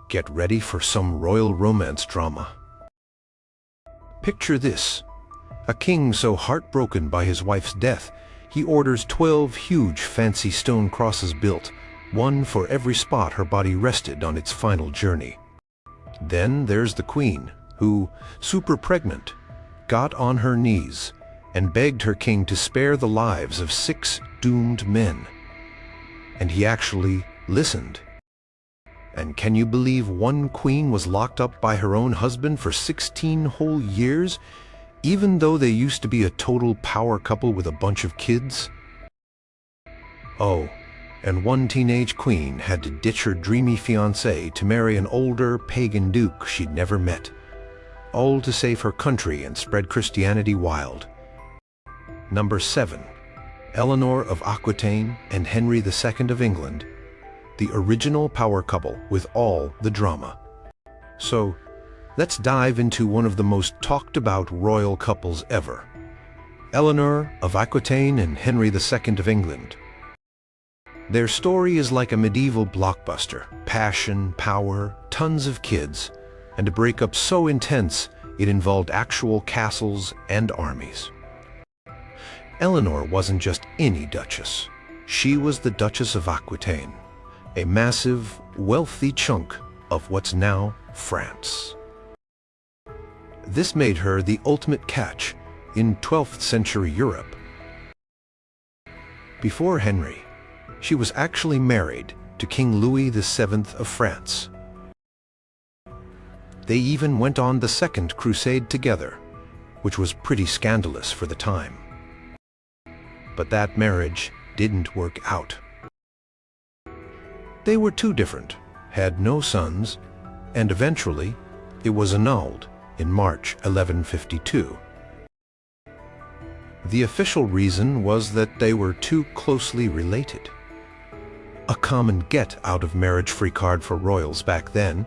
Get ready for some royal romance drama. Picture this: a king so heartbroken by his wife's death, he orders 12 huge fancy stone crosses built, one for every spot her body rested on its final journey. Then there's the queen, who, super pregnant, got on her knees and begged her king to spare the lives of 6 doomed men. And he actually listened. And can you believe one queen was locked up by her own husband for 16 whole years, even though they used to be a total power couple with a bunch of kids? Oh, and one teenage queen had to ditch her dreamy fiancé to marry an older pagan duke she'd never met, all to save her country and spread Christianity wild. Number 7. Eleanor of Aquitaine and Henry II of England, the original power couple with all the drama. So, let's dive into one of the most talked about royal couples ever. Eleanor of Aquitaine and Henry II of England. Their story is like a medieval blockbuster: passion, power, tons of kids, and a breakup so intense it involved actual castles and armies. Eleanor wasn't just any duchess. She was the Duchess of Aquitaine, a massive, wealthy chunk of what's now France. This made her the ultimate catch in 12th century Europe. Before Henry, she was actually married to King Louis VII of France. They even went on the Second Crusade together, which was pretty scandalous for the time. But that marriage didn't work out. They were too different, had no sons, and eventually it was annulled in March 1152. The official reason was that they were too closely related. A common get-out-of-marriage-free card for royals back then.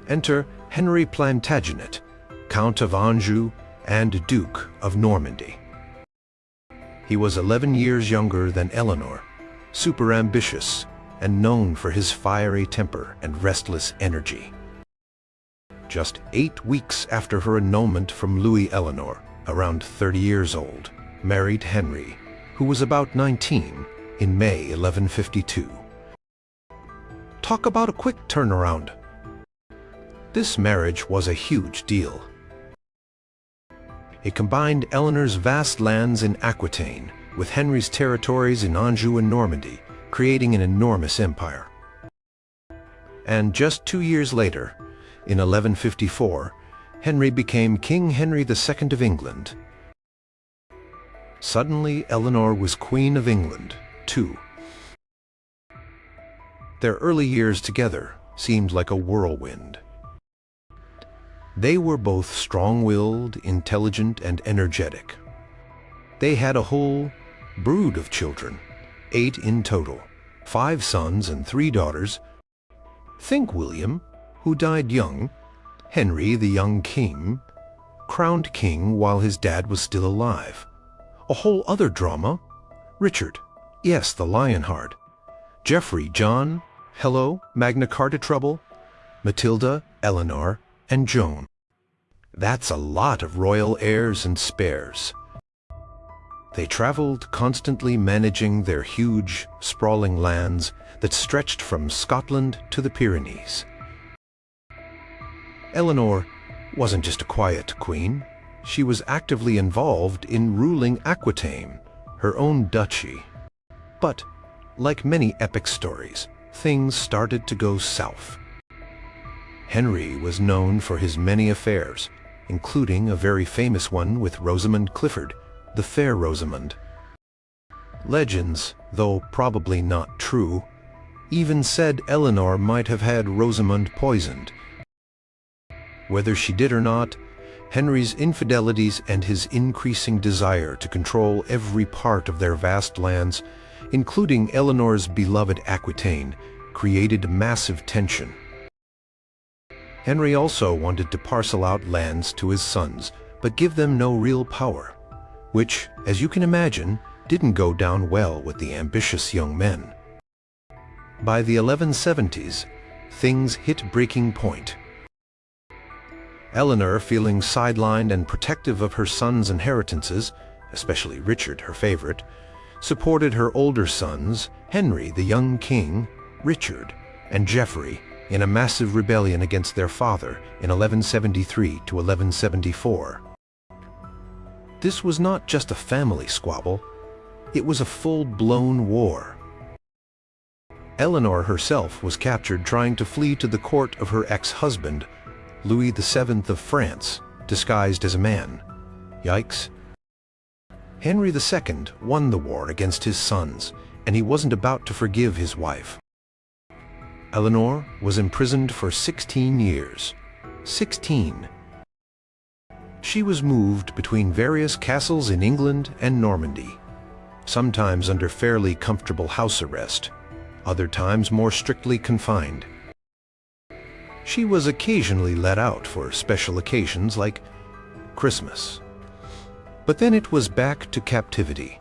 Enter Henry Plantagenet, Count of Anjou and Duke of Normandy. He was 11 years younger than Eleanor, super ambitious, and known for his fiery temper and restless energy. Just 8 weeks after her annulment from Louis, Eleanor, around 30 years old, married Henry, who was about 19, in May 1152. Talk about a quick turnaround. This marriage was a huge deal. It combined Eleanor's vast lands in Aquitaine with Henry's territories in Anjou and Normandy, creating an enormous empire. And just 2 years later, in 1154, Henry became King Henry II of England. Suddenly, Eleanor was Queen of England, too. Their early years together seemed like a whirlwind. They were both strong-willed, intelligent, and energetic. They had a whole brood of children, 8 in total, 5 sons and 3 daughters. Think William, who died young, Henry, the young king, crowned king while his dad was still alive. A whole other drama. Richard, yes, the Lionheart. Geoffrey, John, hello, Magna Carta trouble. Matilda, Eleanor, and Joan. That's a lot of royal heirs and spares. They traveled, constantly managing their huge, sprawling lands that stretched from Scotland to the Pyrenees. Eleanor wasn't just a quiet queen. She was actively involved in ruling Aquitaine, her own duchy. But, like many epic stories, things started to go south. Henry was known for his many affairs, including a very famous one with Rosamund Clifford, the Fair Rosamund. Legends, though probably not true, even said Eleanor might have had Rosamund poisoned. Whether she did or not, Henry's infidelities and his increasing desire to control every part of their vast lands, including Eleanor's beloved Aquitaine, created massive tension. Henry also wanted to parcel out lands to his sons, but give them no real power, which, as you can imagine, didn't go down well with the ambitious young men. By the 1170s, things hit breaking point. Eleanor, feeling sidelined and protective of her son's inheritances, especially Richard, her favorite, supported her older sons, Henry, the young king, Richard, and Geoffrey, in a massive rebellion against their father in 1173 to 1174. This was not just a family squabble, it was a full-blown war. Eleanor herself was captured trying to flee to the court of her ex-husband, Louis VII of France, disguised as a man. Yikes. Henry II won the war against his sons, and he wasn't about to forgive his wife. Eleanor was imprisoned for 16 years. 16. She was moved between various castles in England and Normandy, sometimes under fairly comfortable house arrest, other times more strictly confined. She was occasionally let out for special occasions like Christmas. But then it was back to captivity.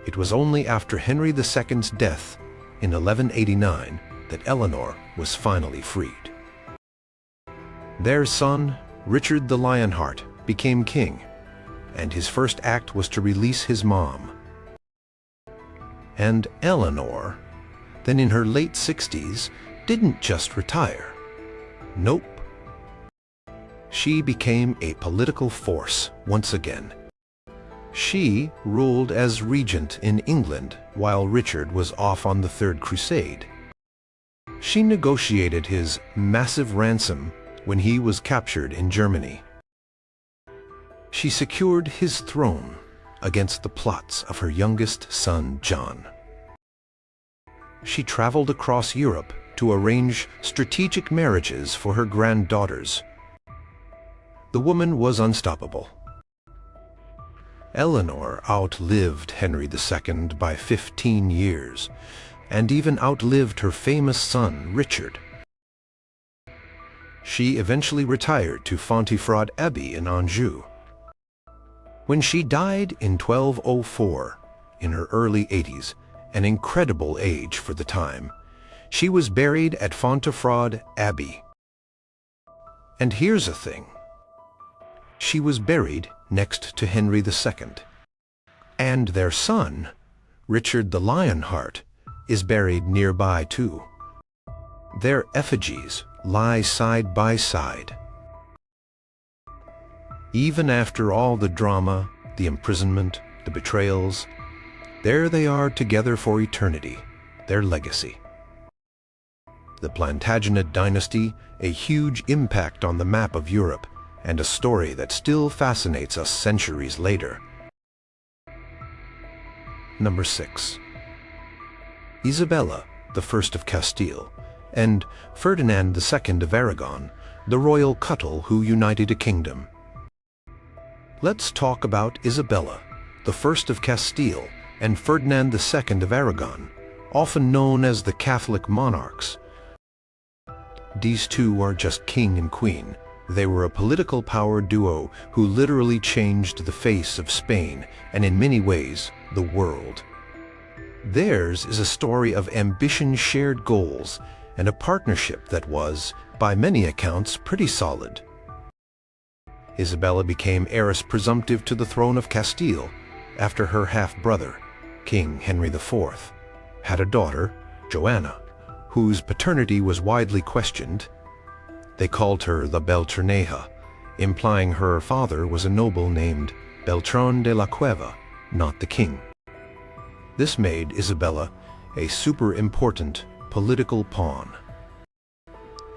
It was only after Henry II's death in 1189 that Eleanor was finally freed. Their son, Richard the Lionheart, became king, and his first act was to release his mom. And Eleanor, then in her late 60s, didn't just retire. Nope. She became a political force once again. She ruled as regent in England while Richard was off on the Third Crusade. She negotiated his massive ransom when he was captured in Germany. She secured his throne against the plots of her youngest son, John. She traveled across Europe to arrange strategic marriages for her granddaughters. The woman was unstoppable. Eleanor outlived Henry II by 15 years, and even outlived her famous son, Richard. She eventually retired to Fontfroid Abbey in Anjou. When she died in 1204, in her early 80s, an incredible age for the time, she was buried at Fontfroid Abbey. And here's the thing. She was buried next to Henry II. And their son, Richard the Lionheart, is buried nearby too. Their effigies lie side by side. Even after all the drama, the imprisonment, the betrayals, there they are together for eternity, their legacy. The Plantagenet dynasty, a huge impact on the map of Europe, and a story that still fascinates us centuries later. Number 6. Isabella, the First of Castile, and Ferdinand II of Aragon, the royal couple who united a kingdom. Let's talk about Isabella, the First of Castile, and Ferdinand II of Aragon, often known as the Catholic monarchs. These two are just king and queen. They were a political power duo who literally changed the face of Spain and in many ways the world. Theirs is a story of ambition, shared goals, and a partnership that was, by many accounts, pretty solid. Isabella became heiress presumptive to the throne of Castile after her half-brother, King Henry IV, had a daughter, Joanna, whose paternity was widely questioned. They called her the Beltraneja, implying her father was a noble named Beltrán de la Cueva, not the king. This made Isabella a super important political pawn.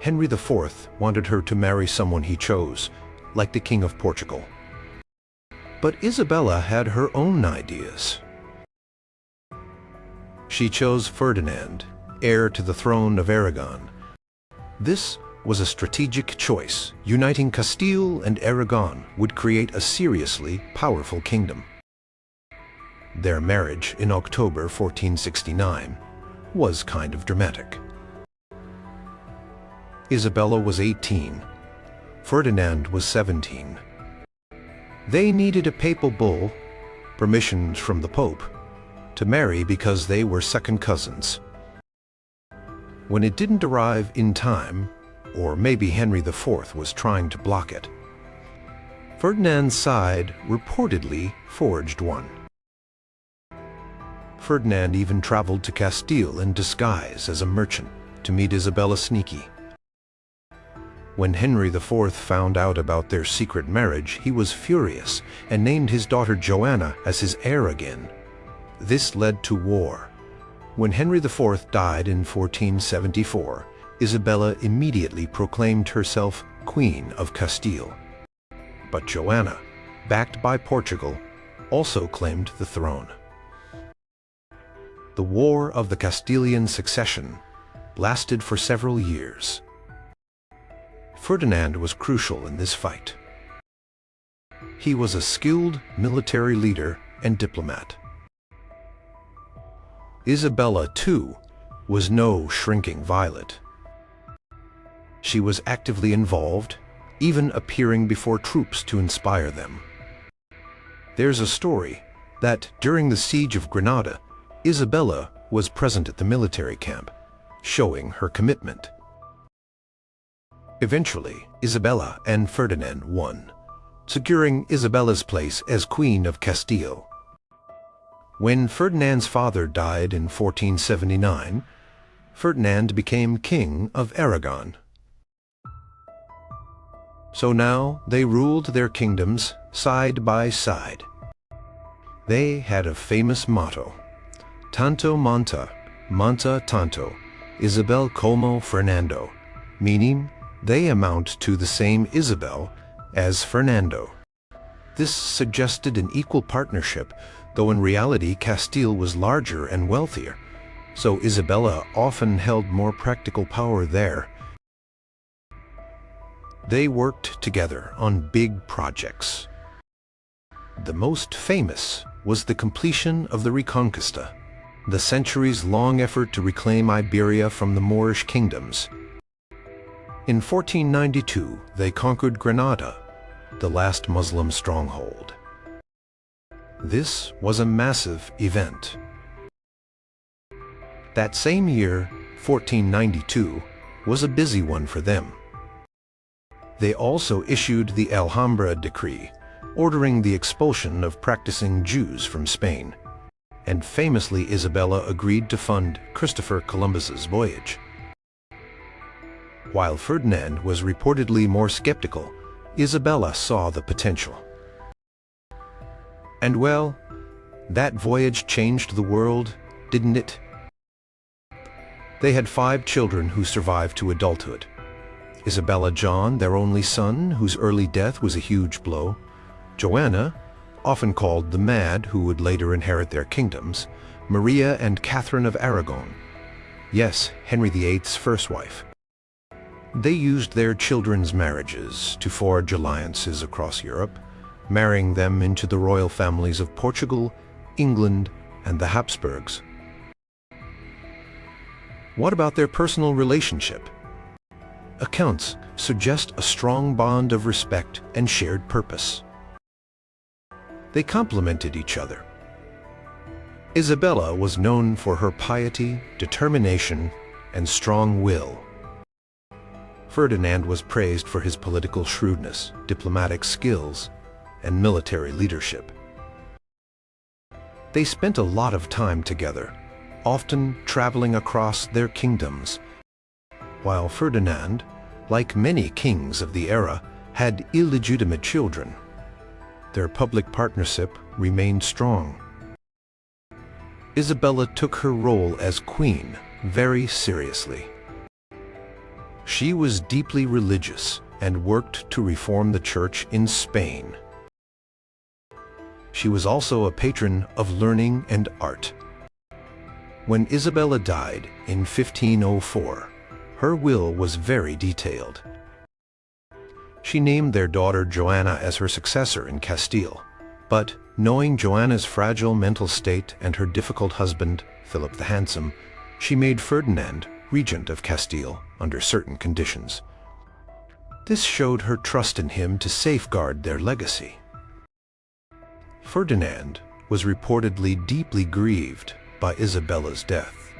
Henry IV wanted her to marry someone he chose, like the King of Portugal. But Isabella had her own ideas. She chose Ferdinand, heir to the throne of Aragon. This was a strategic choice. Uniting Castile and Aragon would create a seriously powerful kingdom. Their marriage in October 1469 was kind of dramatic. Isabella was 18. Ferdinand was 17. They needed a papal bull, permission from the Pope, to marry because they were second cousins. When it didn't arrive in time, or maybe Henry IV was trying to block it, Ferdinand's side reportedly forged one. Ferdinand even traveled to Castile in disguise as a merchant to meet Isabella Sneaky. When Henry IV found out about their secret marriage, he was furious and named his daughter Joanna as his heir again. This led to war. When Henry IV died in 1474, Isabella immediately proclaimed herself Queen of Castile. But Joanna, backed by Portugal, also claimed the throne. The War of the Castilian Succession lasted for several years. Ferdinand was crucial in this fight. He was a skilled military leader and diplomat. Isabella, too, was no shrinking violet. She was actively involved, even appearing before troops to inspire them. There's a story that during the siege of Granada, Isabella was present at the military camp, showing her commitment. Eventually, Isabella and Ferdinand won, securing Isabella's place as Queen of Castile. When Ferdinand's father died in 1479, Ferdinand became King of Aragon. So now they ruled their kingdoms side by side. They had a famous motto: Tanto monta, monta tanto, Isabel como Fernando, meaning they amount to the same Isabel as Fernando. This suggested an equal partnership, though in reality Castile was larger and wealthier, so Isabella often held more practical power there. They worked together on big projects. The most famous was the completion of the Reconquista, the centuries-long effort to reclaim Iberia from the Moorish kingdoms. In 1492, they conquered Granada, the last Muslim stronghold. This was a massive event. That same year, 1492, was a busy one for them. They also issued the Alhambra Decree, ordering the expulsion of practicing Jews from Spain, and famously Isabella agreed to fund Christopher Columbus's voyage. While Ferdinand was reportedly more skeptical, Isabella saw the potential. And well, that voyage changed the world, didn't it? They had 5 children who survived to adulthood. Isabella John, their only son, whose early death was a huge blow. Joanna, often called the Mad, who would later inherit their kingdoms. Maria and Catherine of Aragon. Yes, Henry VIII's first wife. They used their children's marriages to forge alliances across Europe, marrying them into the royal families of Portugal, England, and the Habsburgs. What about their personal relationship? Accounts suggest a strong bond of respect and shared purpose. They complemented each other. Isabella was known for her piety, determination, and strong will. Ferdinand was praised for his political shrewdness, diplomatic skills, and military leadership. They spent a lot of time together, often traveling across their kingdoms, while Ferdinand, like many kings of the era, had illegitimate children. Their public partnership remained strong. Isabella took her role as queen very seriously. She was deeply religious and worked to reform the church in Spain. She was also a patron of learning and art. When Isabella died in 1504, her will was very detailed. She named their daughter Joanna as her successor in Castile, but knowing Joanna's fragile mental state and her difficult husband, Philip the Handsome, she made Ferdinand regent of Castile under certain conditions. This showed her trust in him to safeguard their legacy. Ferdinand was reportedly deeply grieved by Isabella's death.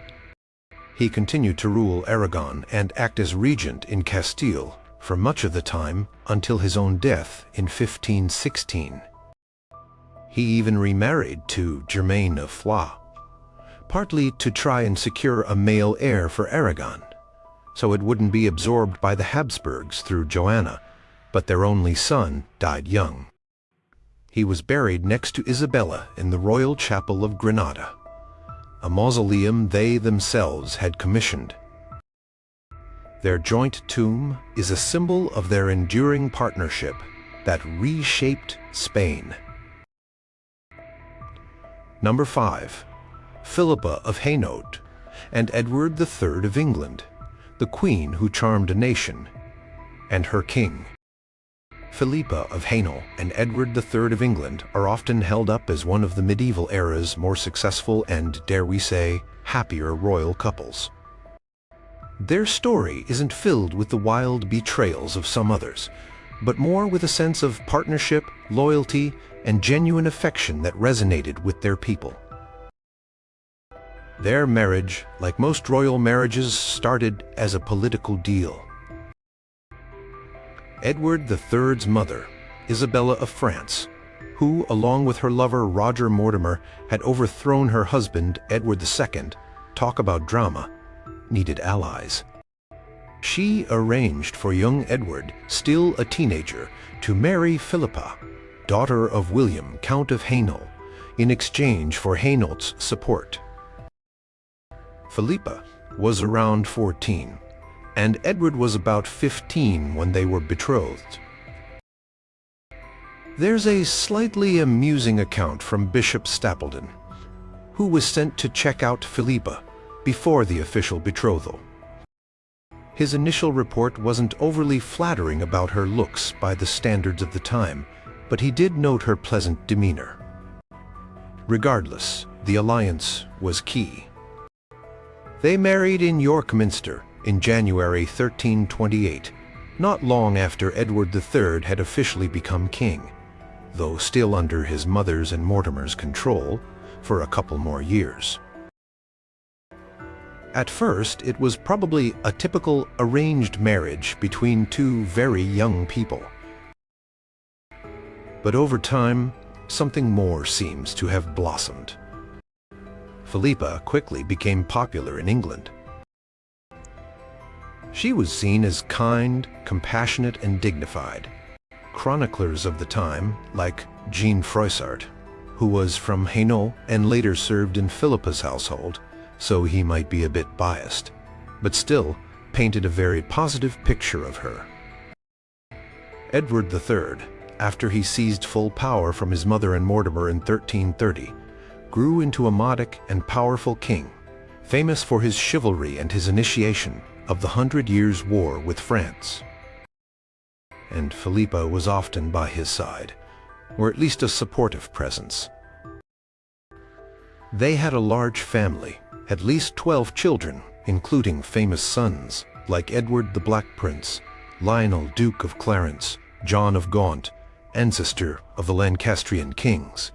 He continued to rule Aragon and act as regent in Castile for much of the time until his own death in 1516. He even remarried to Germaine of Foix, partly to try and secure a male heir for Aragon, so it wouldn't be absorbed by the Habsburgs through Joanna, but their only son died young. He was buried next to Isabella in the Royal Chapel of Granada, a mausoleum they themselves had commissioned. Their joint tomb is a symbol of their enduring partnership that reshaped Spain. Number 5. Philippa of Hainaut and Edward III of England, the queen who charmed a nation, and her king. Philippa of Hainaut and Edward III of England are often held up as one of the medieval era's more successful and, dare we say, happier royal couples. Their story isn't filled with the wild betrayals of some others, but more with a sense of partnership, loyalty, and genuine affection that resonated with their people. Their marriage, like most royal marriages, started as a political deal. Edward III's mother, Isabella of France, who, along with her lover Roger Mortimer, had overthrown her husband Edward II, talk about drama, needed allies. She arranged for young Edward, still a teenager, to marry Philippa, daughter of William, Count of Hainaut, in exchange for Hainaut's support. Philippa was around 14, and Edward was about 15 when they were betrothed. There's a slightly amusing account from Bishop Stapledon, who was sent to check out Philippa before the official betrothal. His initial report wasn't overly flattering about her looks by the standards of the time, but he did note her pleasant demeanor. Regardless, the alliance was key. They married in York Minster in January 1328, not long after Edward III had officially become king, though still under his mother's and Mortimer's control for a couple more years. At first, it was probably a typical arranged marriage between two very young people. But over time, something more seems to have blossomed. Philippa quickly became popular in England. She was seen as kind, compassionate, and dignified. Chroniclers of the time, like Jean Froissart, who was from Hainaut and later served in Philippa's household, so he might be a bit biased, but still painted a very positive picture of her. Edward III, after he seized full power from his mother and Mortimer in 1330, grew into a modic and powerful king, famous for his chivalry and his initiation of the 100 Years' War with France. And Philippa was often by his side, or at least a supportive presence. They had a large family, at least 12 children, including famous sons like Edward the Black Prince, Lionel, Duke of Clarence, John of Gaunt, ancestor of the Lancastrian kings,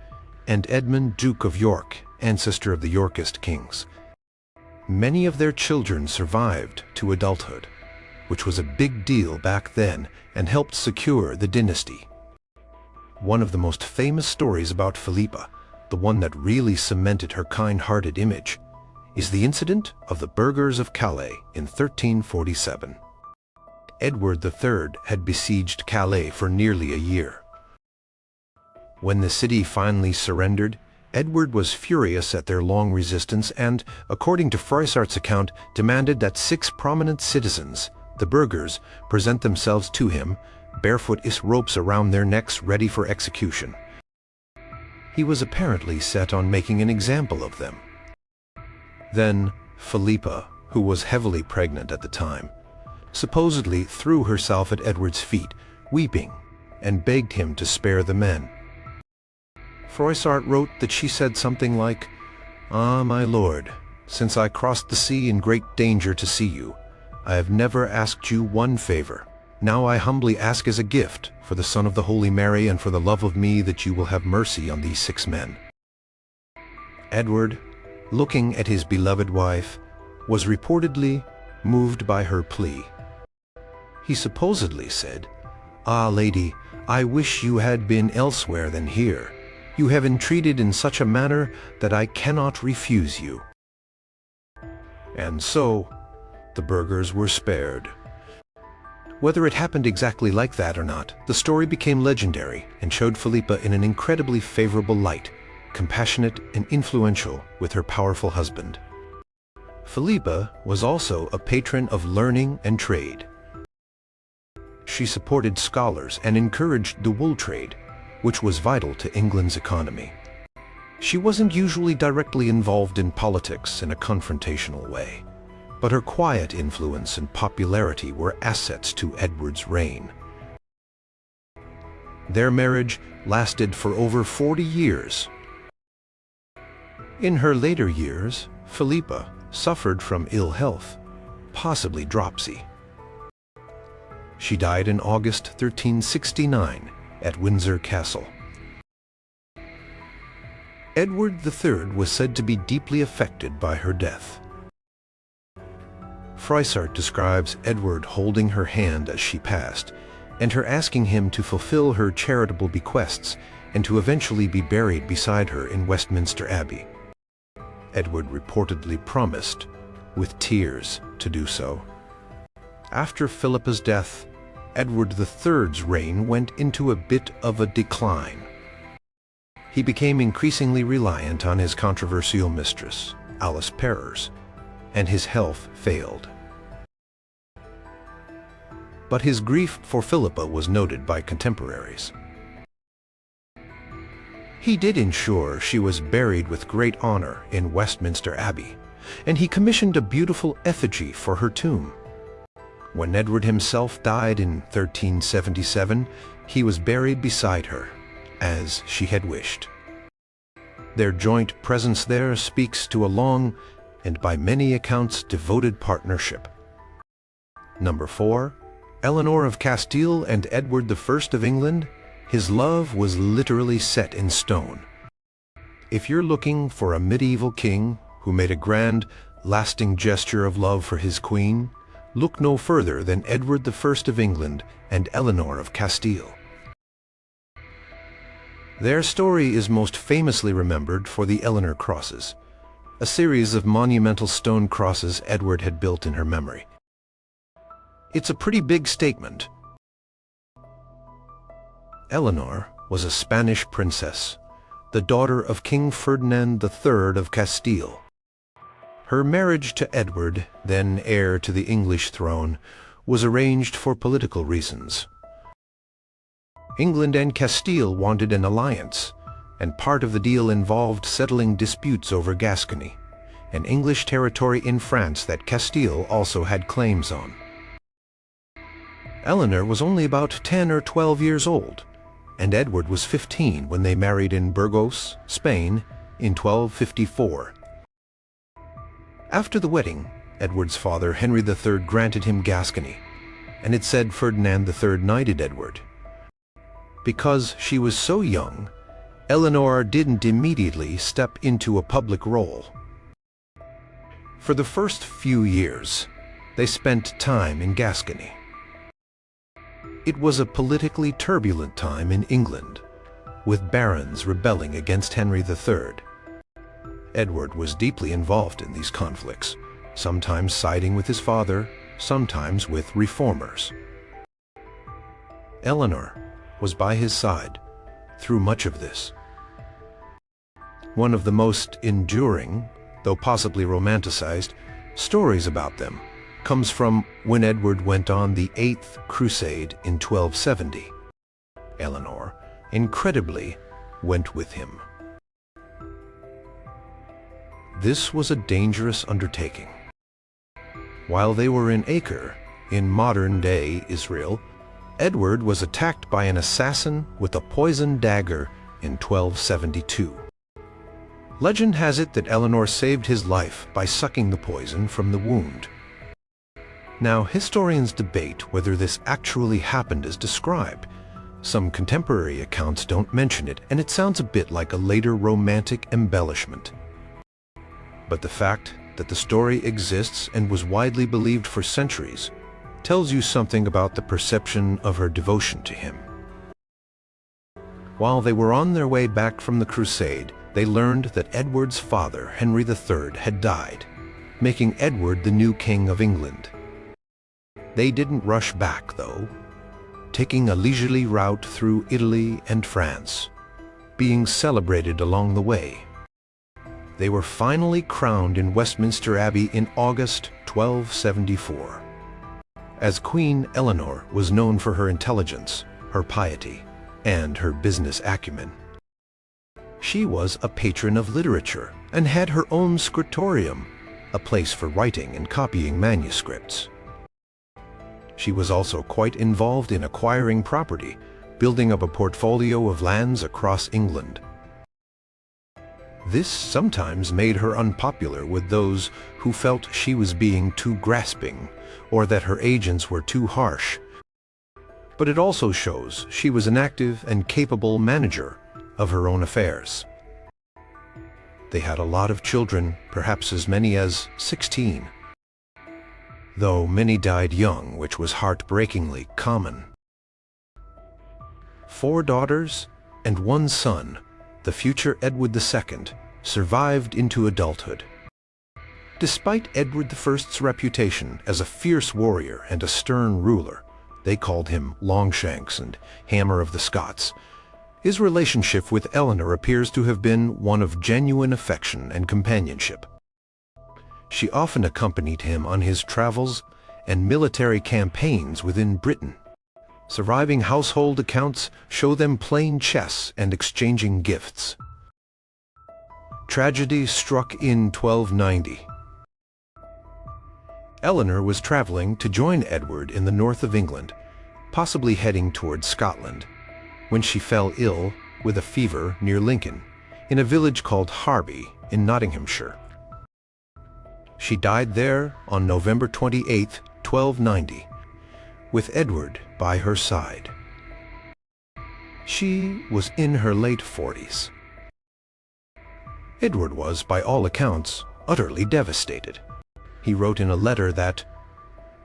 and Edmund, Duke of York, ancestor of the Yorkist kings. Many of their children survived to adulthood, which was a big deal back then and helped secure the dynasty. One of the most famous stories about Philippa, the one that really cemented her kind-hearted image, is the incident of the burghers of Calais in 1347. Edward III had besieged Calais for nearly a year. When the city finally surrendered, Edward was furious at their long resistance and, according to Froissart's account, demanded that 6 prominent citizens, the burghers, present themselves to him, barefoot with ropes around their necks ready for execution. He was apparently set on making an example of them. Then Philippa, who was heavily pregnant at the time, supposedly threw herself at Edward's feet, weeping, and begged him to spare the men. Froissart wrote that she said something like, "Ah, my lord, since I crossed the sea in great danger to see you, I have never asked you one favor. Now I humbly ask as a gift, for the Son of the Holy Mary and for the love of me, that you will have mercy on these 6 men." Edward, looking at his beloved wife, was reportedly moved by her plea. He supposedly said, "Ah, lady, I wish you had been elsewhere than here. You have entreated in such a manner that I cannot refuse you." And so, the burghers were spared. Whether it happened exactly like that or not, the story became legendary and showed Philippa in an incredibly favorable light, compassionate and influential with her powerful husband. Philippa was also a patron of learning and trade. She supported scholars and encouraged the wool trade, which was vital to England's economy. She wasn't usually directly involved in politics in a confrontational way, but her quiet influence and popularity were assets to Edward's reign. Their marriage lasted for over 40 years. In her later years, Philippa suffered from ill health, possibly dropsy. She died in August 1369 at Windsor Castle. Edward III was said to be deeply affected by her death. Froissart describes Edward holding her hand as she passed, and her asking him to fulfill her charitable bequests and to eventually be buried beside her in Westminster Abbey. Edward reportedly promised, with tears, to do so. After Philippa's death, Edward III's reign went into a bit of a decline. He became increasingly reliant on his controversial mistress, Alice Perrers, and his health failed. But his grief for Philippa was noted by contemporaries. He did ensure she was buried with great honor in Westminster Abbey, and he commissioned a beautiful effigy for her tomb. When Edward himself died in 1377, he was buried beside her, as she had wished. Their joint presence there speaks to a long, and by many accounts devoted partnership. Number 4. Eleanor of Castile and Edward I of England. His love was literally set in stone. If you're looking for a medieval king who made a grand, lasting gesture of love for his queen, look no further than Edward I of England and Eleanor of Castile. Their story is most famously remembered for the Eleanor crosses, a series of monumental stone crosses Edward had built in her memory. It's a pretty big statement. Eleanor was a Spanish princess, the daughter of King Ferdinand III of Castile. Her marriage to Edward, then heir to the English throne, was arranged for political reasons. England and Castile wanted an alliance, and part of the deal involved settling disputes over Gascony, an English territory in France that Castile also had claims on. Eleanor was only about 10 or 12 years old, and Edward was 15 when they married in Burgos, Spain, in 1254. After the wedding, Edward's father, Henry III, granted him Gascony, and it said Ferdinand III knighted Edward. Because she was so young, Eleanor didn't immediately step into a public role. For the first few years, they spent time in Gascony. It was a politically turbulent time in England, with barons rebelling against Henry III. Edward was deeply involved in these conflicts, sometimes siding with his father, sometimes with reformers. Eleanor was by his side through much of this. One of the most enduring, though possibly romanticized, stories about them comes from when Edward went on the 8th Crusade in 1270. Eleanor, incredibly, went with him. This was a dangerous undertaking. While they were in Acre, in modern-day Israel, Edward was attacked by an assassin with a poisoned dagger in 1272. Legend has it that Eleanor saved his life by sucking the poison from the wound. Now, historians debate whether this actually happened as described. Some contemporary accounts don't mention it, and it sounds a bit like a later romantic embellishment. But the fact that the story exists and was widely believed for centuries tells you something about the perception of her devotion to him. While they were on their way back from the crusade, they learned that Edward's father, Henry III, had died, making Edward the new King of England. They didn't rush back, though, taking a leisurely route through Italy and France, being celebrated along the way. They were finally crowned in Westminster Abbey in August 1274. As Queen Eleanor was known for her intelligence, her piety, and her business acumen. She was a patron of literature and had her own scriptorium, a place for writing and copying manuscripts. She was also quite involved in acquiring property, building up a portfolio of lands across England. This sometimes made her unpopular with those who felt she was being too grasping or that her agents were too harsh. But it also shows she was an active and capable manager of her own affairs. They had a lot of children, perhaps as many as 16. Though many died young, which was heartbreakingly common. 4 daughters and 1 son, the future Edward II, survived into adulthood. Despite Edward I's reputation as a fierce warrior and a stern ruler, they called him Longshanks and Hammer of the Scots, his relationship with Eleanor appears to have been one of genuine affection and companionship. She often accompanied him on his travels and military campaigns within Britain. Surviving household accounts show them playing chess and exchanging gifts. Tragedy struck in 1290. Eleanor was traveling to join Edward in the north of England, possibly heading towards Scotland, when she fell ill with a fever near Lincoln, in a village called Harby in Nottinghamshire. She died there on November 28, 1290, with Edward by her side. She was in her late 40s. Edward was, by all accounts, utterly devastated. He wrote in a letter that,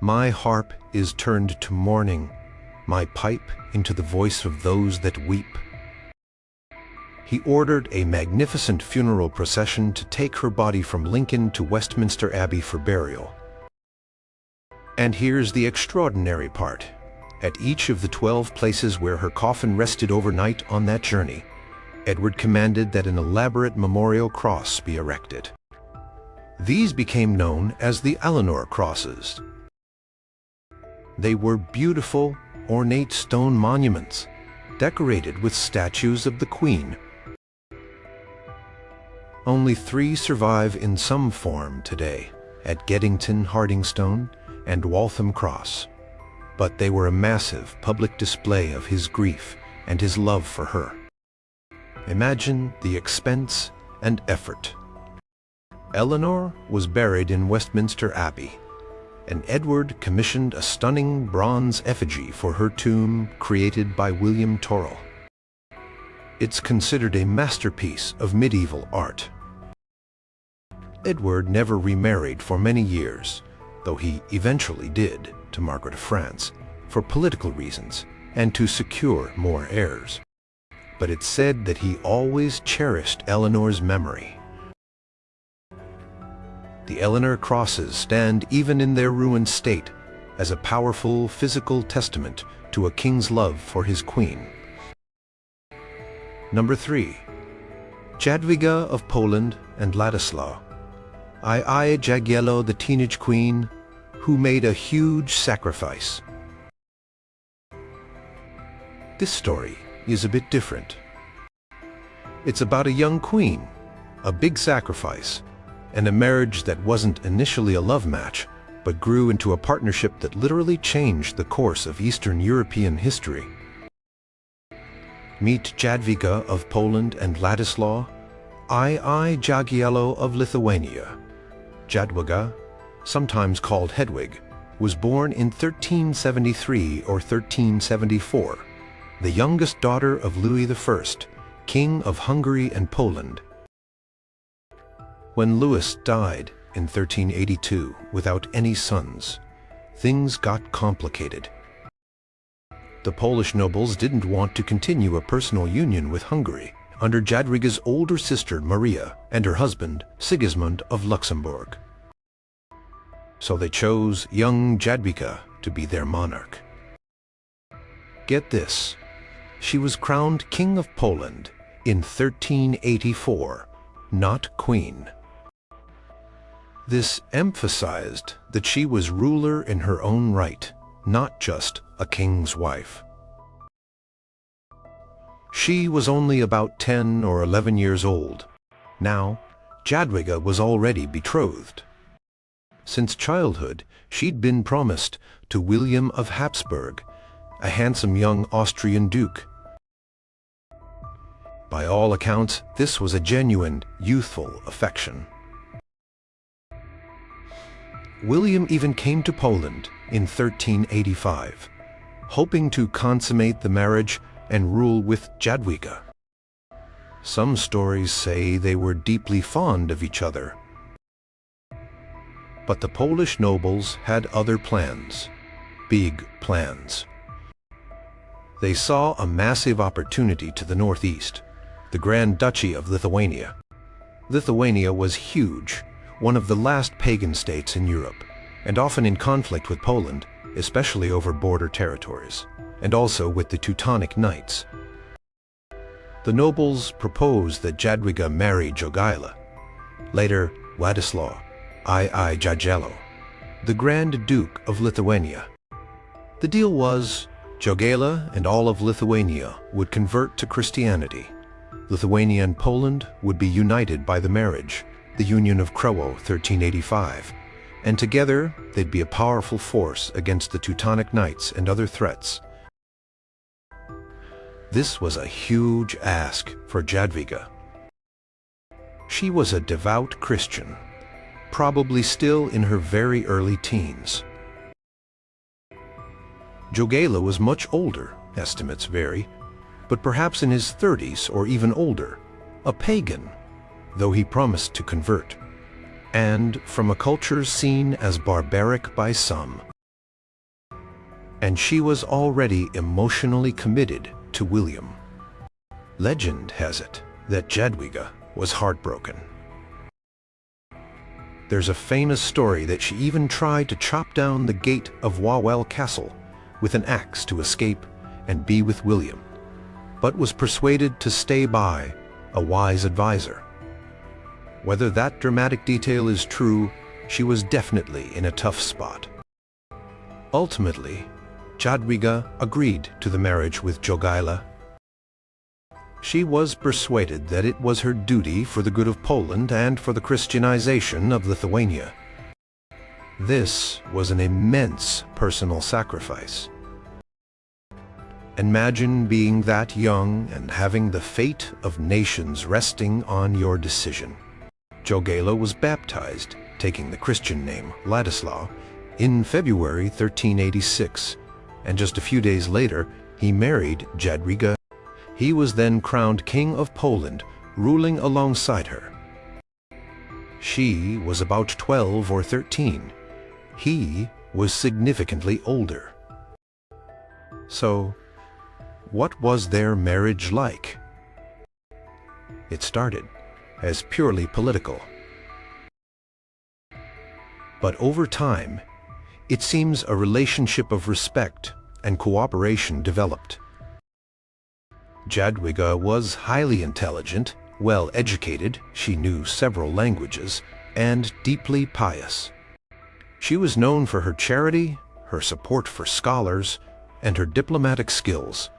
"My harp is turned to mourning, my pipe into the voice of those that weep." He ordered a magnificent funeral procession to take her body from Lincoln to Westminster Abbey for burial. And here's the extraordinary part. At each of the 12 places where her coffin rested overnight on that journey, Edward commanded that an elaborate memorial cross be erected. These became known as the Eleanor crosses. They were beautiful, ornate stone monuments, decorated with statues of the Queen. Only 3 survive in some form today, at Geddington Hardingstone and Waltham Cross. But they were a massive public display of his grief and his love for her. Imagine the expense and effort. Eleanor was buried in Westminster Abbey, and Edward commissioned a stunning bronze effigy for her tomb created by William Torrell. It's considered a masterpiece of medieval art. Edward never remarried for many years, though he eventually did to Margaret of France, for political reasons and to secure more heirs. But it's said that he always cherished Eleanor's memory. The Eleanor crosses stand even in their ruined state as a powerful physical testament to a king's love for his queen. Number 3. Jadwiga of Poland and Ladislaw. I Jagiełło, the teenage queen, who made a huge sacrifice. This story is a bit different. It's about a young queen, a big sacrifice, and a marriage that wasn't initially a love match, but grew into a partnership that literally changed the course of Eastern European history. Meet Jadwiga of Poland and Ladislaw, I Jagiełło of Lithuania. Jadwiga, sometimes called Hedwig, was born in 1373 or 1374, the youngest daughter of Louis I, King of Hungary and Poland. When Louis died, in 1382 without any sons. Things got complicated. The Polish nobles didn't want to continue a personal union with Hungary under Jadwiga's older sister Maria and her husband Sigismund of Luxembourg. So they chose young Jadwiga to be their monarch. Get this, she was crowned King of Poland in 1384, not Queen. This emphasized that she was ruler in her own right, not just a king's wife. She was only about 10 or 11 years old. Now, Jadwiga was already betrothed. Since childhood, she'd been promised to William of Habsburg, a handsome young Austrian duke. By all accounts, this was a genuine, youthful affection. William even came to Poland in 1385, hoping to consummate the marriage and rule with Jadwiga. Some stories say they were deeply fond of each other. But the Polish nobles had other plans, big plans. They saw a massive opportunity to the northeast, the Grand Duchy of Lithuania. Lithuania was huge, one of the last pagan states in Europe, and often in conflict with Poland, especially over border territories, and also with the Teutonic Knights. The nobles proposed that Jadwiga marry Jogaila, later Władysław I Jagiełło, the Grand Duke of Lithuania. The deal was, Jogaila and all of Lithuania would convert to Christianity. Lithuania and Poland would be united by the marriage, the Union of Crowell, 1385, and together they'd be a powerful force against the Teutonic Knights and other threats. This was a huge ask for Jadwiga. She was a devout Christian, probably still in her very early teens. Jogaila was much older, estimates vary, but perhaps in his 30s or even older, a pagan, though he promised to convert, and from a culture seen as barbaric by some. And she was already emotionally committed to William. Legend has it that Jadwiga was heartbroken. There's a famous story that she even tried to chop down the gate of Wawel Castle with an axe to escape and be with William, but was persuaded to stay by a wise advisor. Whether that dramatic detail is true, she was definitely in a tough spot. Ultimately, Jadwiga agreed to the marriage with Jogaila. She was persuaded that it was her duty for the good of Poland and for the Christianization of Lithuania. This was an immense personal sacrifice. Imagine being that young and having the fate of nations resting on your decision. Jogaila was baptized, taking the Christian name Władysław, in February 1386, and just a few days later he married Jadwiga. He was then crowned King of Poland, ruling alongside her. She was about 12 or 13. He was significantly older. So, what was their marriage like? It started as purely political. But over time, it seems a relationship of respect and cooperation developed. Jadwiga was highly intelligent, well educated, she knew several languages, and deeply pious. She was known for her charity, her support for scholars, and her diplomatic skills.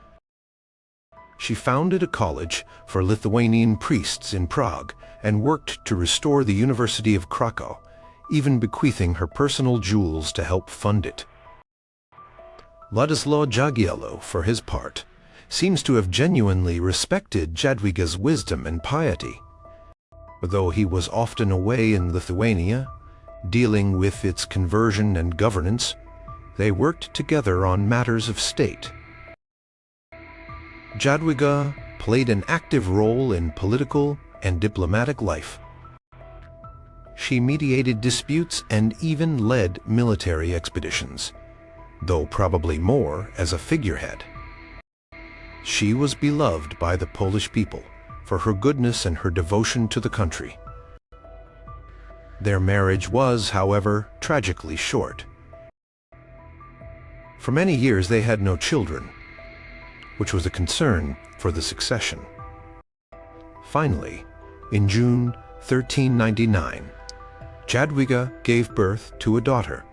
She founded a college for Lithuanian priests in Prague and worked to restore the University of Krakow, even bequeathing her personal jewels to help fund it. Władysław Jagiełło, for his part, seems to have genuinely respected Jadwiga's wisdom and piety. Though he was often away in Lithuania, dealing with its conversion and governance, they worked together on matters of state. Jadwiga played an active role in political and diplomatic life. She mediated disputes and even led military expeditions, though probably more as a figurehead. She was beloved by the Polish people for her goodness and her devotion to the country. Their marriage was, however, tragically short. For many years they had no children, which was a concern for the succession. Finally, in June 1399, Jadwiga gave birth to a daughter,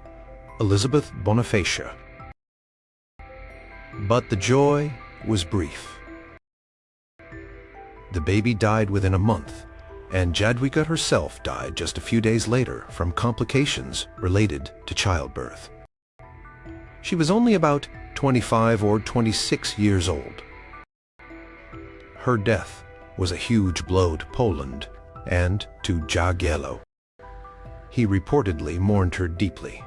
Elizabeth Bonifacia. But the joy was brief. The baby died within a month, and Jadwiga herself died just a few days later from complications related to childbirth. She was only about 25 or 26 years old. Her death was a huge blow to Poland and to Jagiełło. He reportedly mourned her deeply.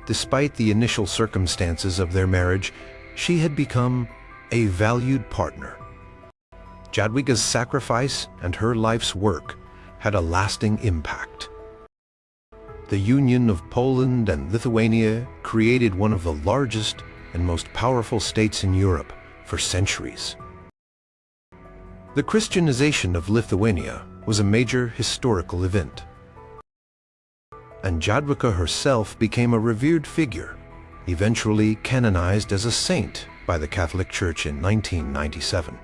Despite the initial circumstances of their marriage, she had become a valued partner. Jadwiga's sacrifice and her life's work had a lasting impact. The union of Poland and Lithuania created one of the largest and most powerful states in Europe for centuries. The Christianization of Lithuania was a major historical event, and Jadwiga herself became a revered figure, eventually canonized as a saint by the Catholic Church in 1997.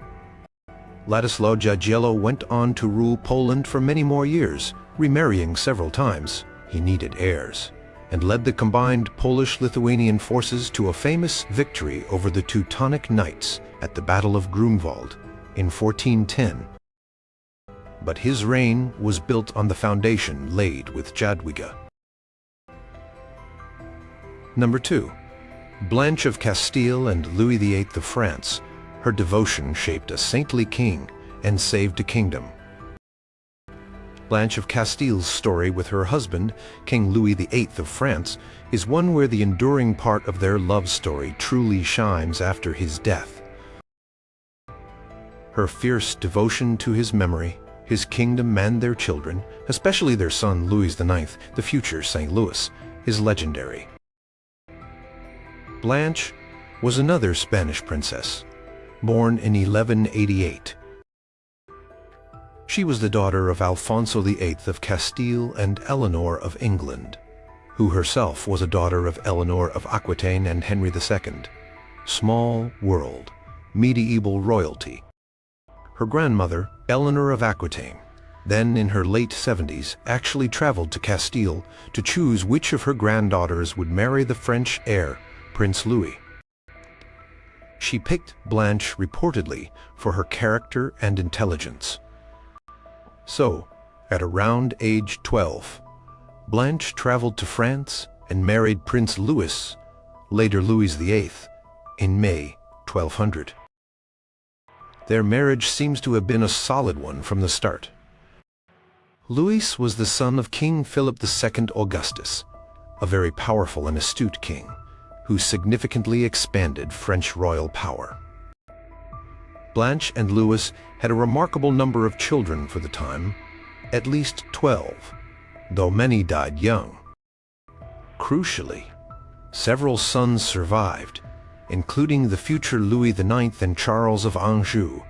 Ladislaw Jagiełło went on to rule Poland for many more years, remarrying several times. He needed heirs, and led the combined Polish-Lithuanian forces to a famous victory over the Teutonic Knights at the Battle of Grunwald in 1410. But his reign was built on the foundation laid with Jadwiga. Number 2. Blanche of Castile and Louis VIII of France. Her devotion shaped a saintly king and saved a kingdom. Blanche of Castile's story with her husband, King Louis VIII of France, is one where the enduring part of their love story truly shines after his death. Her fierce devotion to his memory, his kingdom and their children, especially their son Louis IX, the future St. Louis, is legendary. Blanche was another Spanish princess, born in 1188. She was the daughter of Alfonso VIII of Castile and Eleanor of England, who herself was a daughter of Eleanor of Aquitaine and Henry II. Small world, medieval royalty. Her grandmother, Eleanor of Aquitaine, then in her late 70s, actually traveled to Castile to choose which of her granddaughters would marry the French heir, Prince Louis. She picked Blanche reportedly for her character and intelligence. So, at around age 12, Blanche traveled to France and married Prince Louis, later Louis VIII, in May 1200. Their marriage seems to have been a solid one from the start. Louis was the son of King Philip II Augustus, a very powerful and astute king, who significantly expanded French royal power. Blanche and Louis had a remarkable number of children for the time, at least 12, though many died young. Crucially, several sons survived, including the future Louis IX and Charles of Anjou,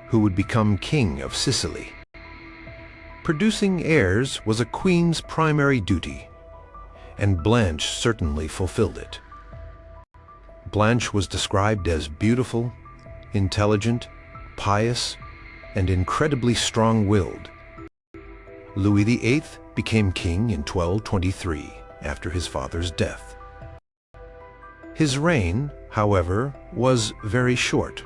who would become King of Sicily. Producing heirs was a queen's primary duty, and Blanche certainly fulfilled it. Blanche was described as beautiful, intelligent, pious, and incredibly strong-willed. Louis VIII became king in 1223 after his father's death. His reign, however, was very short.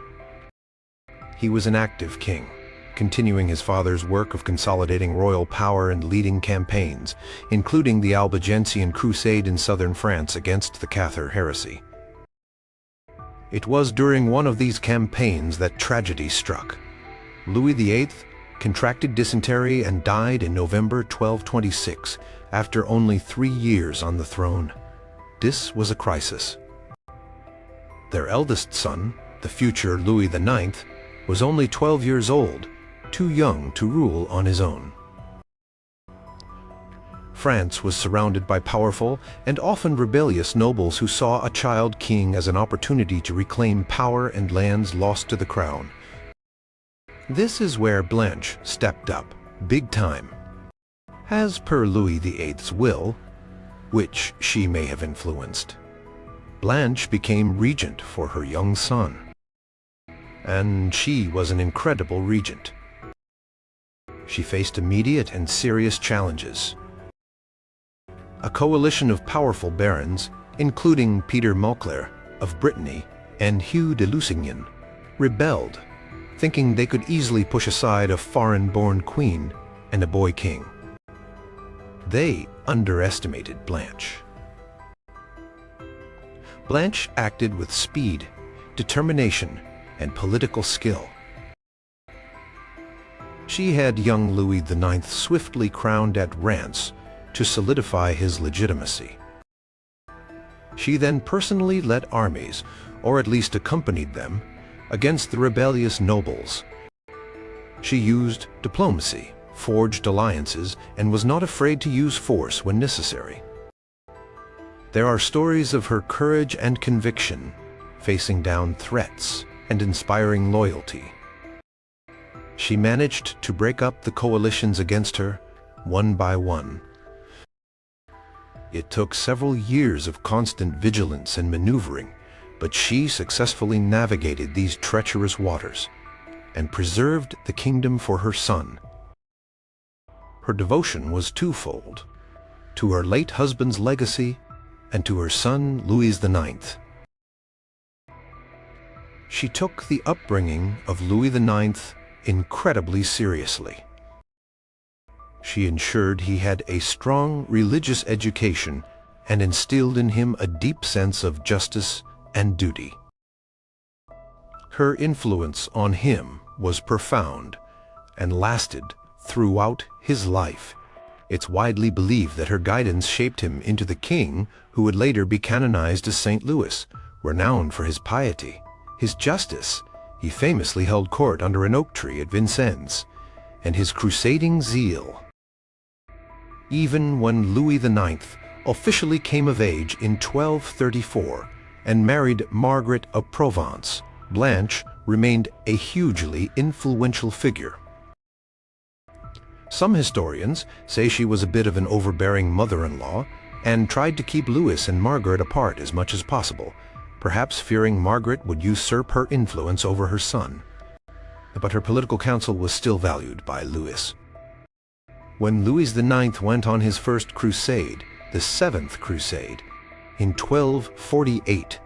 He was an active king, continuing his father's work of consolidating royal power and leading campaigns, including the Albigensian Crusade in southern France against the Cathar heresy. It was during one of these campaigns that tragedy struck. Louis VIII contracted dysentery and died in November 1226, after only 3 years on the throne. This was a crisis. Their eldest son, the future Louis IX, was only 12 years old, too young to rule on his own. France was surrounded by powerful and often rebellious nobles who saw a child king as an opportunity to reclaim power and lands lost to the crown. This is where Blanche stepped up, big time. As per Louis VIII's will, which she may have influenced, Blanche became regent for her young son. And she was an incredible regent. She faced immediate and serious challenges. A coalition of powerful barons, including Peter Mauclair of Brittany and Hugh de Lusignan, rebelled, thinking they could easily push aside a foreign-born queen and a boy king. They underestimated Blanche. Blanche acted with speed, determination, and political skill. She had young Louis IX swiftly crowned at Reims to solidify his legitimacy. She then personally led armies, or at least accompanied them, against the rebellious nobles. She used diplomacy, forged alliances, and was not afraid to use force when necessary. There are stories of her courage and conviction, facing down threats and inspiring loyalty. She managed to break up the coalitions against her, one by one. It took several years of constant vigilance and maneuvering, but she successfully navigated these treacherous waters and preserved the kingdom for her son. Her devotion was twofold: to her late husband's legacy and to her son Louis IX. She took the upbringing of Louis IX incredibly seriously. She ensured he had a strong religious education and instilled in him a deep sense of justice and duty. Her influence on him was profound and lasted throughout his life. It's widely believed that her guidance shaped him into the king who would later be canonized as St. Louis, renowned for his piety, his justice. He famously held court under an oak tree at Vincennes, and his crusading zeal. Even when Louis IX officially came of age in 1234 and married Margaret of Provence, Blanche remained a hugely influential figure. Some historians say she was a bit of an overbearing mother-in-law and tried to keep Louis and Margaret apart as much as possible, perhaps fearing Margaret would usurp her influence over her son. But her political counsel was still valued by Louis. When Louis IX went on his first crusade, the Seventh Crusade, in 1248,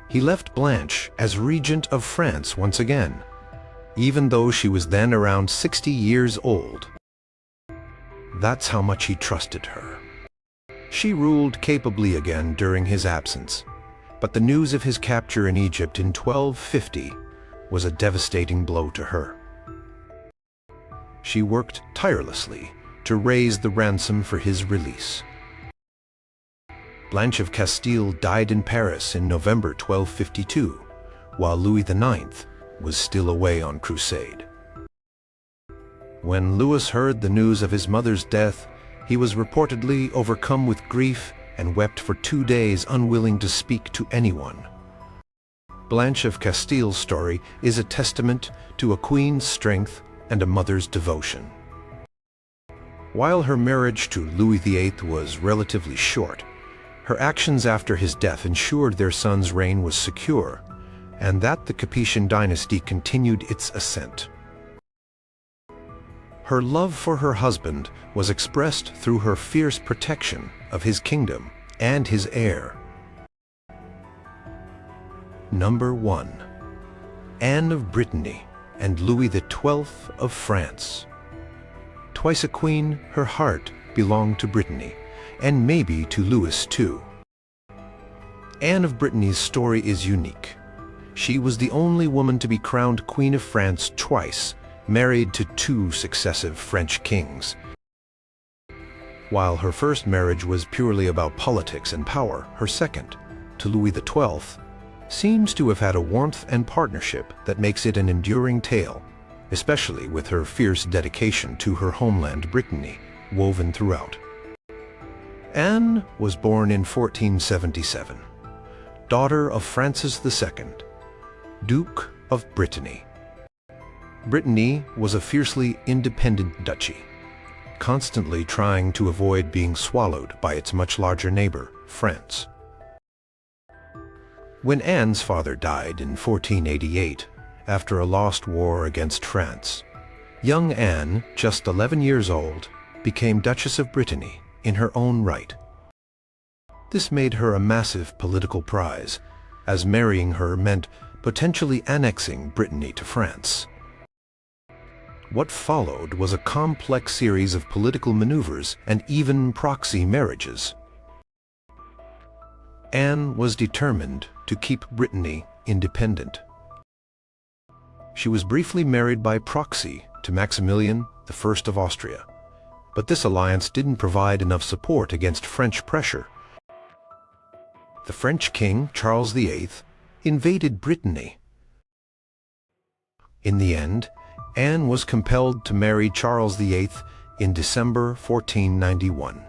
he left Blanche as regent of France once again, even though she was then around 60 years old. That's how much he trusted her. She ruled capably again during his absence, but the news of his capture in Egypt in 1250 was a devastating blow to her. She worked tirelessly to raise the ransom for his release. Blanche of Castile died in Paris in November 1252, while Louis IX was still away on crusade. When Louis heard the news of his mother's death, he was reportedly overcome with grief and wept for 2 days, unwilling to speak to anyone. Blanche of Castile's story is a testament to a queen's strength and a mother's devotion. While her marriage to Louis VIII was relatively short, her actions after his death ensured their son's reign was secure, and that the Capetian dynasty continued its ascent. Her love for her husband was expressed through her fierce protection of his kingdom and his heir. Number 1. Anne of Brittany and Louis XII of France. Twice a queen, her heart belonged to Brittany, and maybe to Louis too. Anne of Brittany's story is unique. She was the only woman to be crowned Queen of France twice, married to 2 successive French kings. While her first marriage was purely about politics and power, her second, to Louis XII, seems to have had a warmth and partnership that makes it an enduring tale, especially with her fierce dedication to her homeland Brittany woven throughout. Anne was born in 1477, daughter of Francis II, Duke of Brittany. Brittany was a fiercely independent duchy, constantly trying to avoid being swallowed by its much larger neighbor, France. When Anne's father died in 1488, after a lost war against France, young Anne, just 11 years old, became Duchess of Brittany in her own right. This made her a massive political prize, as marrying her meant potentially annexing Brittany to France. What followed was a complex series of political maneuvers and even proxy marriages. Anne was determined to keep Brittany independent. She was briefly married by proxy to Maximilian I of Austria, but this alliance didn't provide enough support against French pressure. The French king, Charles VIII, invaded Brittany. In the end, Anne was compelled to marry Charles VIII in December 1491.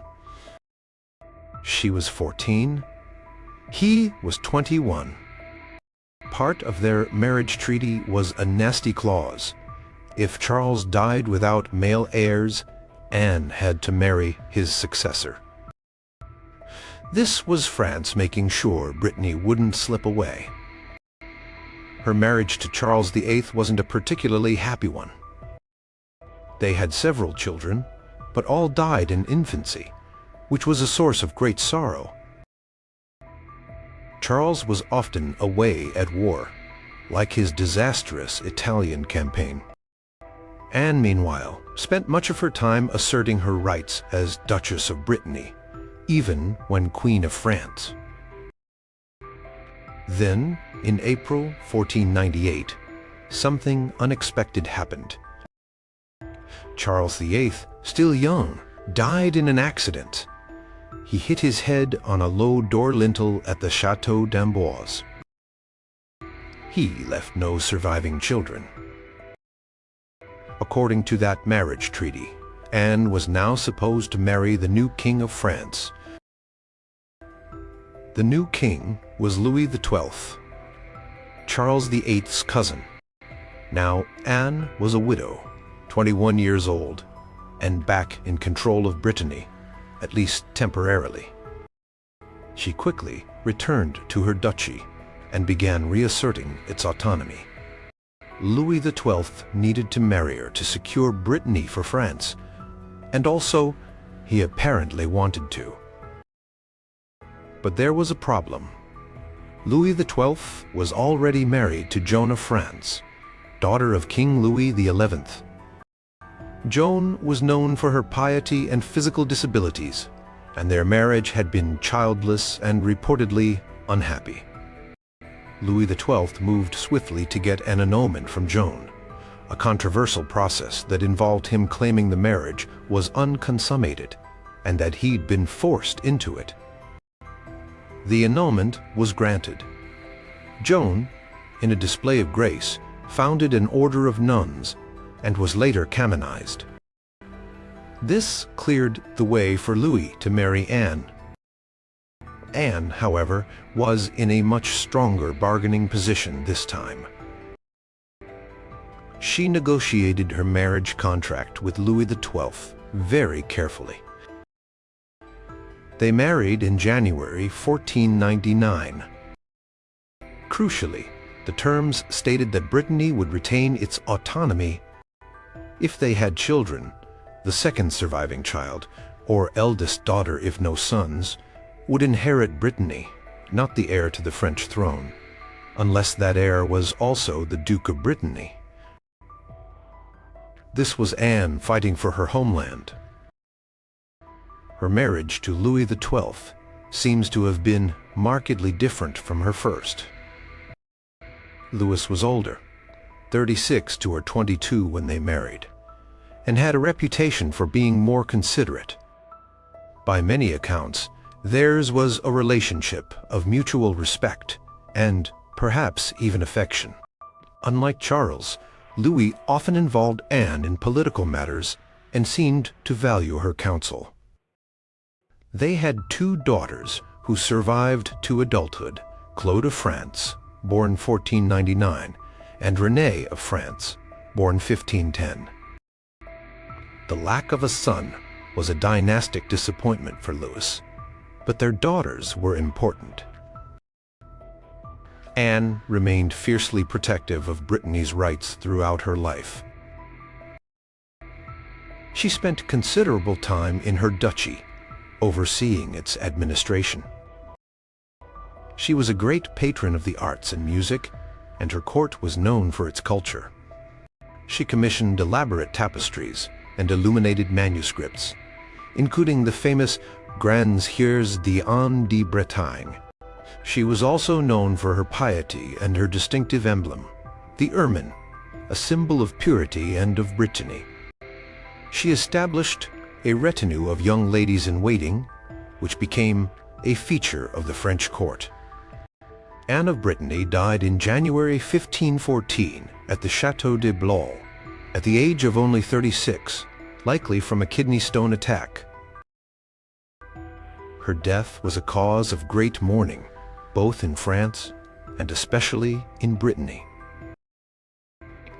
She was 14. He was 21. Part of their marriage treaty was a nasty clause. If Charles died without male heirs, Anne had to marry his successor. This was France making sure Brittany wouldn't slip away. Her marriage to Charles VIII wasn't a particularly happy one. They had several children, but all died in infancy, which was a source of great sorrow. Charles was often away at war, like his disastrous Italian campaign. Anne, meanwhile, spent much of her time asserting her rights as Duchess of Brittany, even when Queen of France. Then, in April 1498, something unexpected happened. Charles VIII, still young, died in an accident. He hit his head on a low door lintel at the Château d'Amboise. He left no surviving children. According to that marriage treaty, Anne was now supposed to marry the new King of France. The new king was Louis XII, Charles VIII's cousin. Now Anne was a widow, 21 years old, and back in control of Brittany, at least temporarily. She quickly returned to her duchy and began reasserting its autonomy. Louis XII needed to marry her to secure Brittany for France, and also he apparently wanted to. But there was a problem. Louis XII was already married to Joan of France, daughter of King Louis XI. Joan was known for her piety and physical disabilities, and their marriage had been childless and reportedly unhappy. Louis XII moved swiftly to get an annulment from Joan, a controversial process that involved him claiming the marriage was unconsummated and that he'd been forced into it. The annulment was granted. Joan, in a display of grace, founded an order of nuns and was later canonized. This cleared the way for Louis to marry Anne. Anne, however, was in a much stronger bargaining position this time. She negotiated her marriage contract with Louis XII very carefully. They married in January 1499. Crucially, the terms stated that Brittany would retain its autonomy if they had children. The second surviving child, or eldest daughter if no sons, would inherit Brittany, not the heir to the French throne, unless that heir was also the Duke of Brittany. This was Anne fighting for her homeland. Her marriage to Louis XII seems to have been markedly different from her first. Louis was older, 36 to her 22 when they married, and had a reputation for being more considerate. By many accounts, theirs was a relationship of mutual respect and perhaps even affection. Unlike Charles, Louis often involved Anne in political matters and seemed to value her counsel. They had two daughters who survived to adulthood, Claude of France, born 1499, and Renée of France, born 1510. The lack of a son was a dynastic disappointment for Louis, but their daughters were important. Anne remained fiercely protective of Brittany's rights throughout her life. She spent considerable time in her duchy, overseeing its administration. She was a great patron of the arts and music, and her court was known for its culture. She commissioned elaborate tapestries and illuminated manuscripts, including the famous Grands Heures d'Anne de Bretagne. She was also known for her piety and her distinctive emblem, the ermine, a symbol of purity and of Brittany. She established a retinue of young ladies-in-waiting, which became a feature of the French court. Anne of Brittany died in January 1514 at the Château de Blois, at the age of only 36, likely from a kidney stone attack. Her death was a cause of great mourning, both in France and especially in Brittany.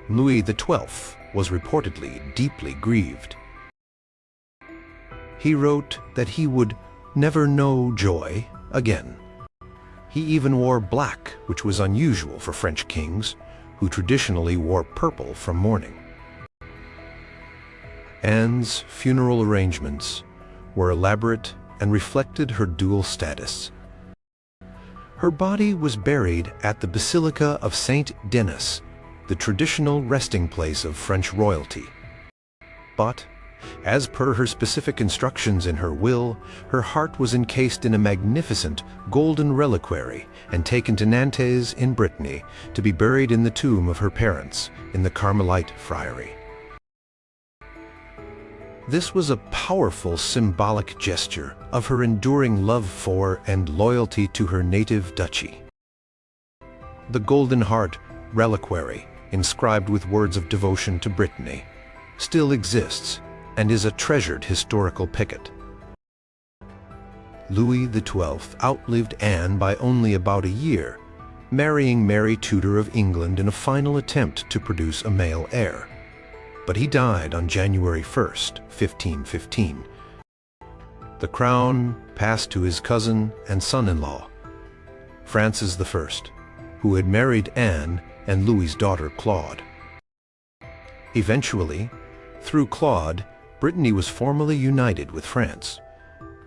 Louis XII was reportedly deeply grieved. He wrote that he would never know joy again. He even wore black, which was unusual for French kings, who traditionally wore purple from mourning. Anne's funeral arrangements were elaborate and reflected her dual status. Her body was buried at the Basilica of Saint-Denis, the traditional resting place of French royalty. But, as per her specific instructions in her will, her heart was encased in a magnificent golden reliquary and taken to Nantes in Brittany to be buried in the tomb of her parents in the Carmelite friary. This was a powerful symbolic gesture of her enduring love for and loyalty to her native duchy. The Golden Heart reliquary, inscribed with words of devotion to Brittany, still exists and is a treasured historical picket. Louis XII outlived Anne by only about a year, marrying Mary Tudor of England in a final attempt to produce a male heir. But he died on January 1st, 1515. The crown passed to his cousin and son-in-law, Francis I, who had married Anne and Louis's daughter Claude. Eventually, through Claude, Brittany was formally united with France.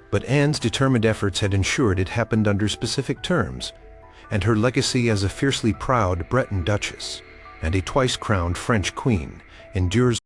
But Anne's determined efforts had ensured it happened under specific terms, and her legacy as a fiercely proud Breton duchess and a twice-crowned French queen endures